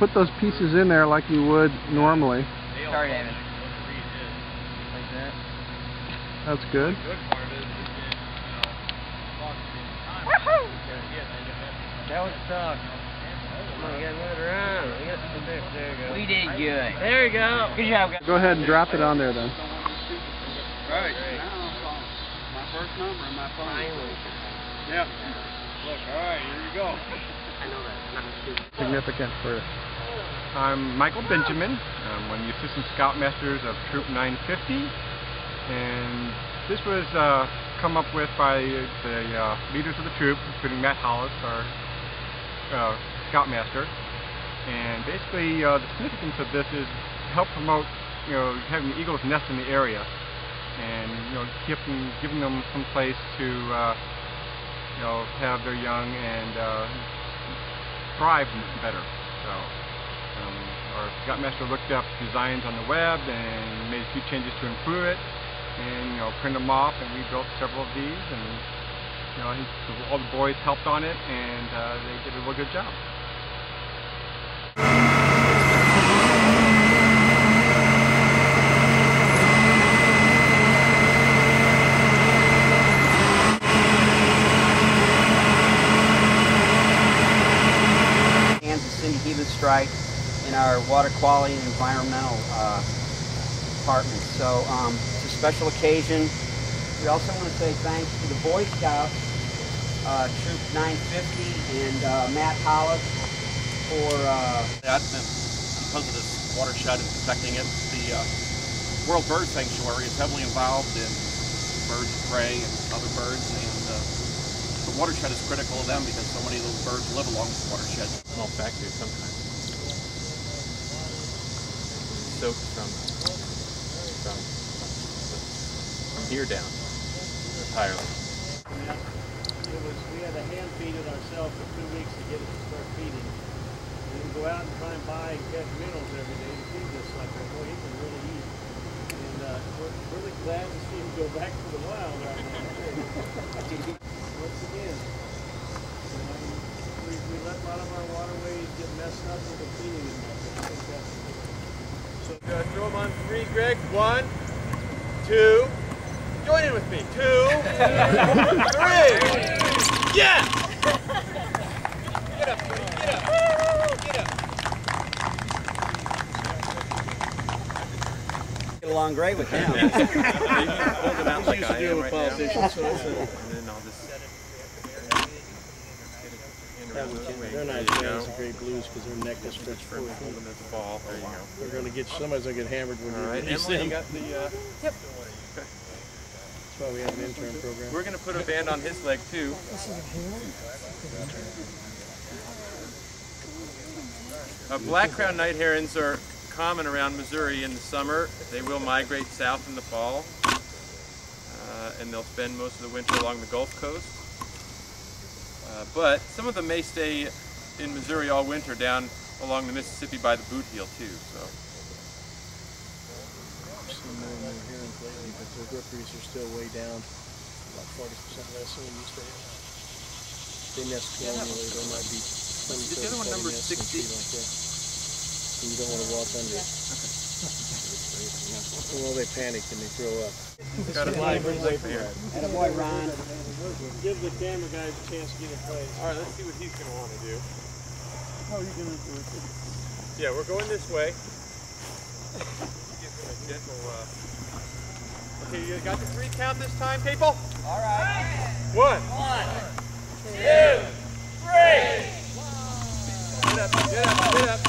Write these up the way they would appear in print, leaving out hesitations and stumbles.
put those pieces in there like you would normally. Sorry, David. Like that. That's good. That was tough. Come on, you gotta move it around. There we go. We did good. There we go. Good job, guys. Go ahead and drop it on there then. Right. My first number in my phone. Finally. Yeah. Look, alright, here you go. I know that. Significant for... I'm Michael Benjamin. I'm one of the Assistant Scoutmasters of Troop 950. And this was come up with by the leaders of the troop, including Matt Hollis, our Scoutmaster. And basically, the significance of this is to help promote, having the eagles nest in the area, and giving them some place to, have their young and thrive better. So, our Scoutmaster looked up designs on the web and made a few changes to improve it, and print them off, and we built several of these, and I think all the boys helped on it, and they did a real good job. Strike in our water quality and environmental department. So it's a special occasion. We also want to say thanks to the Boy Scouts, Troop 950 and Matt Hollis for that. Because of this watershed and protecting it, the World Bird Sanctuary is heavily involved in birds of prey and other birds, and the watershed is critical to them because so many of those birds live along this watershed. Small factory of some kind. Soaked from here down entirely. We had to hand feed it ourselves for 2 weeks to get it to start feeding. And then go out and try and buy and catch minnows every day to feed this sucker. Boy, he can really eat. And we're really glad to see him go back to the wild right now. Once again, we let a lot of our waterways get messed up with the feeding and I think that's so throw them on 3, Greg. 1, 2. Join in with me. 2, 3. Yeah! Get up, buddy. Get up. Get up. get along great with him. You can hold them out like I am right now. And then I'll just They're nice guys, great blues, because their neck is stretched forward. Hold them as a ball. There you go. They're going to get, somebody's going to get hammered when you release Emily, them. you got the, Yep. That's why we have an intern program. We're going to put a band on his leg, too. Black-crowned night herons are common around Missouri in the summer. They will migrate south in the fall, and they'll spend most of the winter along the Gulf Coast. But some of them may stay in Missouri all winter down along the Mississippi by the boot heel too. So. I've seen more and more herons lately, but the rookeries are still way down, about 40% less than we used to have. They nest colonially, there might be 20, 30, 40 nests and feet like that. And you don't want to walk under it. Well, they panic and they throw up. Got a flag here. Attaboy, Ron. Give the camera guys a chance to get in place. All right, let's see what he's going to want to do. How are you going to do it? Yeah, we're going this way. Give him a gentle, okay, you got the 3 count this time, people? All right. 1, 2, 3. Get up, get up, get up.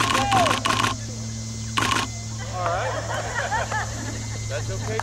All right. That's okay.